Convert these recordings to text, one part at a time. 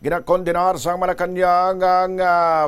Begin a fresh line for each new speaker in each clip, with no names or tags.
Ginakondenar sa Malacanang ang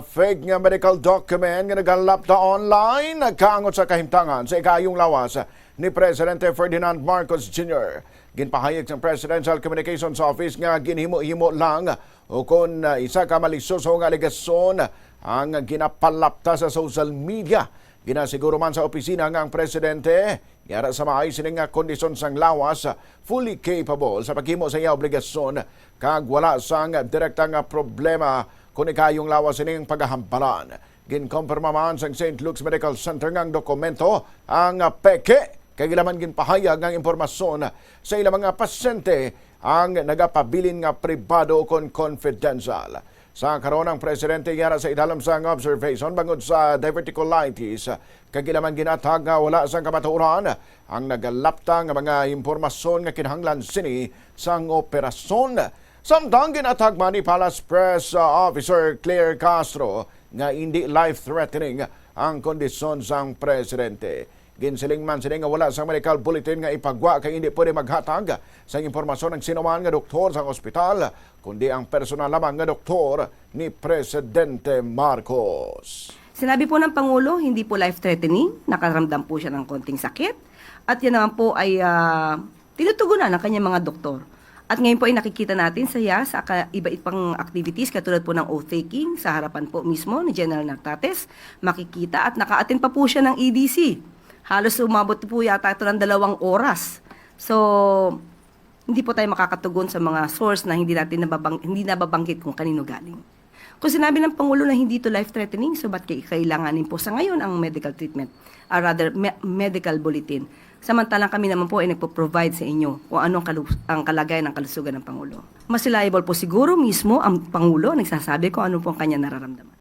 fake nga medical document nga nagalap na online nagkaangot sa kahimtangan sa ikayong lawas ni Presidente Ferdinand Marcos Jr. Ginpahayag ng Presidential Communications Office nga ginhimo-himo lang o kung isa ka malisuso nga aligasyon ang ginapalapta sa social media. Ginasiguro man sa opisina nga ang Presidente yara sa maayos nga kondisyon sang lawas fully capable sa paghimo sa iya obligasyon kag wala sang direktang problema kung ikayong lawas ining paghahampalan. Ginkompirma man sa St. Luke's Medical Center nga ang dokumento ang peke kay gilaman ginpahayag ang impormasyon sa ilang mga pasyente ang nagapabilin nga pribado kon confidential. Sa karon ang Presidente yara sa idalam sang observation bangod sa diverticulitis kagilaman ginatag nga wala sang kamatuoran ang nagalapta nga mga impormasyon nga kinahanglan sini sang operasyon. Samtang ginatag man ni Palace Press Officer Claire Castro nga hindi life-threatening ang kondisyon sang Presidente. Ginsiling man sila nga wala sa medical bulletin nga ipagwa kay hindi pwede maghatag sa impormasyon ng sinuman nga doktor sa ospital, kundi ang personal lamang nga doktor ni Presidente Marcos.
Sinabi po ng Pangulo, hindi po life-threatening, nakaramdam po siya ng konting sakit, at yan naman po ay tinutugunan ng kanyang mga doktor. At ngayon po ay nakikita natin sa iba-ibang pang activities katulad po ng oath-taking sa harapan po mismo ni General Nactates, makikita at naka-attend pa po siya ng EDC. Halos umabot po yata ito ng 2 oras. So, hindi po tayo makakatugon sa mga source na hindi nababanggit kung kanino galing. Kung sinabi ng Pangulo na hindi to life-threatening, so ba't kailanganin po sa ngayon ang medical treatment, or rather medical bulletin? Samantalang kami naman po ay nagpo-provide sa inyo kung ano ang kalagayan ng kalusugan ng Pangulo. Mas reliable po siguro mismo ang Pangulo nagsasabi kung ano po ang kanya nararamdaman.